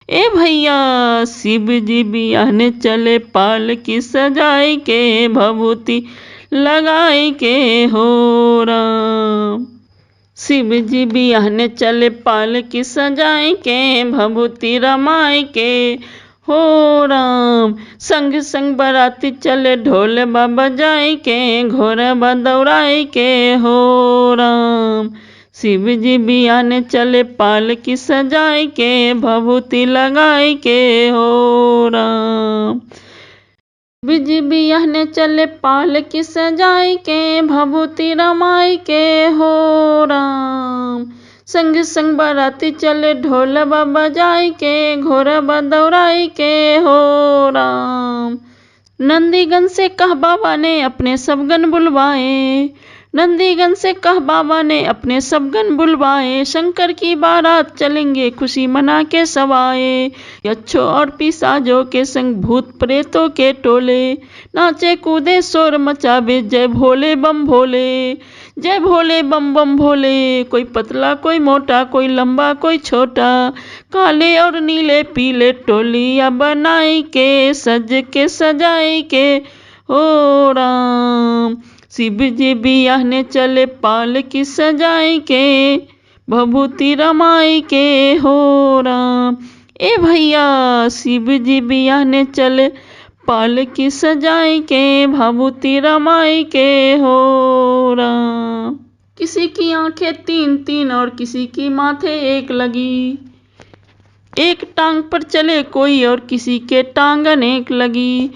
ए भैया शिव जी बियाहने चले पालकी सजाई के भभूति लगाई के हो राम। शिव जी बियाहने चले पालकी सजाई के भभूति रमाई के हो राम। संग संग बराती चले ढोल बजाई के घोड़ा दौड़ाई के हो राम। शिव जी बियाहने चले पालकी सजाई के भभूति लगाई के हो राम। शिव जी बियाहने चले पालकी सजाई के भभूति रमाई के हो राम। संग संग बराती चले ढोल बजाई के घोड़ा दौड़ाई के हो राम। नंदीगन से कह बाबा ने अपने सब गण बुलवाए, नंदीगन से कह बाबा ने अपने सब गण बुलवाए। शंकर की बारात चलेंगे खुशी मना के सब आए। यक्षों और पिशाचों के संग भूत प्रेतों के टोले नाचे कूदे शोर मचावे जय भोले बम भोले, जय भोले बम बम भोले। कोई पतला कोई मोटा, कोई लंबा कोई छोटा, काले और नीले पीले टोलियां बनाई के सज के सजाई के हो राम। शिव जी बियाहने चले पालकी सजाई के भभूति रमाई के हो राम। ए भैया शिव जी बियाहने चले पालकी सजाई के भभूति रमाई के हो राम। किसी की आंखें तीन तीन और किसी की माथे एक लगी, एक टांग पर चले कोई और किसी के टांग अनेक लगी।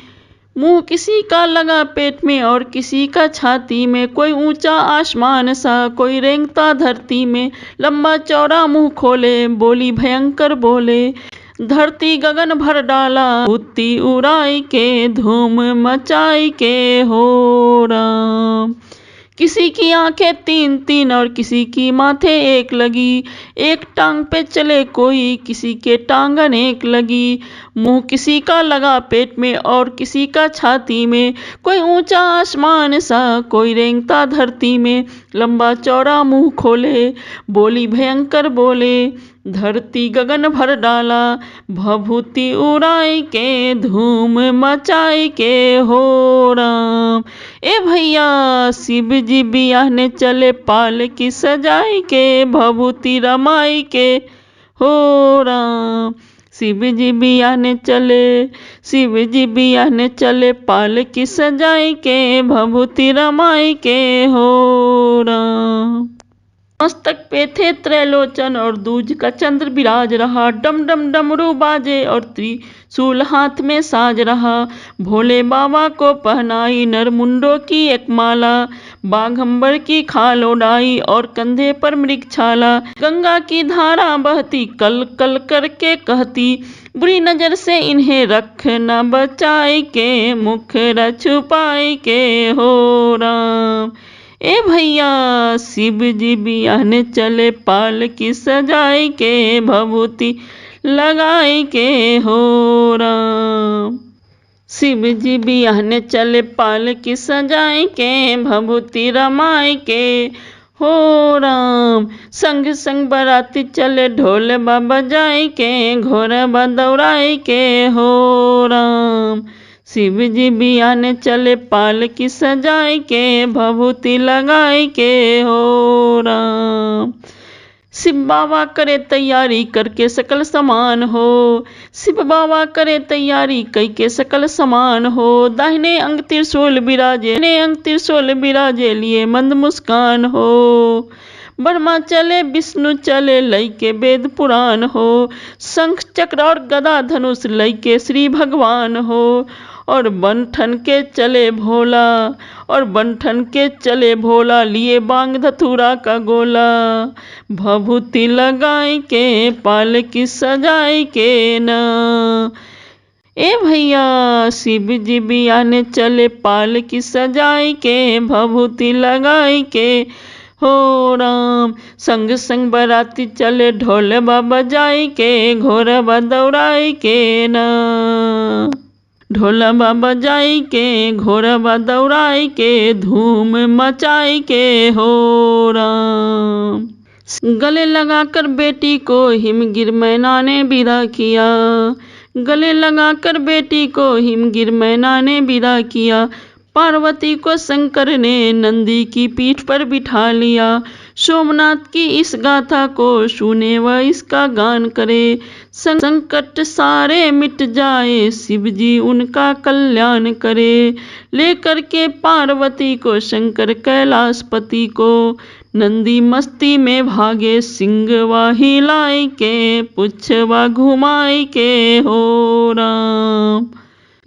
मुंह किसी का लगा पेट में और किसी का छाती में, कोई ऊंचा आसमान सा कोई रेंगता धरती में। लंबा चौड़ा मुंह खोले बोली भयंकर बोले, धरती गगन भर डाला बुत्ती उड़ाई के धूम मचाई के हो राम। किसी की आंखें तीन तीन और किसी की माथे एक लगी, एक टांग पे चले कोई किसी के टांग अनेक लगी। मुंह किसी का लगा पेट में और किसी का छाती में, कोई ऊंचा आसमान सा कोई रेंगता धरती में। लंबा चौड़ा मुंह खोले बोली भयंकर बोले, धरती गगन भर डाला भभूति उड़ाई के धूम मचाई के हो राम। ए भैया शिव जी बियाहने चले पालकी सजाई के भभूति रमाई के हो राम। शिव जी बियाहने चले, शिव जी बियाहने चले पालकी सजाई के भभूति रमाई के हो राम। मस्तक पे थे त्रैलोचन और दूज का चंद्र विराज रहा। डम डम डमरू बाजे और त्रिशूल हाथ में साज रहा। भोले बाबा को पहनाई नरमुंडों की एक माला, बाघंबर की खाल उड़ाई और कंधे पर मृगछाला। गंगा की धारा बहती कल कल करके कहती, बुरी नजर से इन्हें रखना बचाई के मुख छुपाई के हो राम। ए भैया शिव जी बियाहने चले पालकी सजाई के भभूति लगाई के हो राम। शिव जी बियाहने चले पालकी सजाई के भभूति रमाई के हो राम। संग संग बराती चले ढोल बजाई के घोड़ा दौड़ाई के हो राम। शिव जी बियाहने चले पालकी सजाई के भभूति लगाई के हो राम। शिव बाबा करे तैयारी करके सकल समान हो, शिव बाबा करे तैयारी करके सकल समान हो। दाहिने अंग त्रिशूल बिराजे, दाहिने अंग त्रिशूल बिराजे लिए मंद मुस्कान हो। ब्रह्मा चले विष्णु चले लई के वेद पुराण हो। शंख चक्र और गदा धनुष लई के श्री भगवान हो। और बंठन के चले भोला, और बंठन के चले भोला लिए बांग धतूरा का गोला। भभूति लगाई के पालकी सजाई के ना। ए भैया शिव जी बियाहने चले पालकी सजाई के भभूति लगाई के हो राम। संग संग बराती चले ढोल बजाई के घोड़ा दौड़ाई के ना। ढोलबा बजाई के घोड़बा दौड़ाई के धूम मचाई के हो राम। गले लगाकर बेटी को हिमगिर मैना ने विदा किया। गले लगाकर बेटी को हिमगिर मैना ने विदा किया। पार्वती को शंकर ने नंदी की पीठ पर बिठा लिया। सोमनाथ की इस गाथा को सुने व इसका गान करे। संकट सारे मिट जाए, शिव जी उनका कल्याण करे। लेकर के पार्वती को शंकर कैलाशपति को, नंदी मस्ती में भागे सिंगवा हिलाई के, पुच्छवा घुमाई के हो राम।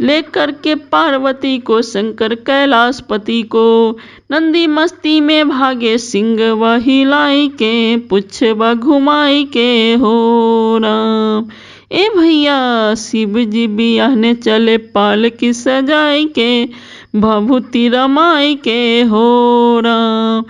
लेकर के पार्वती को शंकर कैलाशपति को, नंदी मस्ती में भागे सिंगवा हिलाई के, पुच्छवा घुमाई के हो राम। ए भैया शिव जी बियाहने चले पालकी सजाई के, भभूति रमाई के हो राम।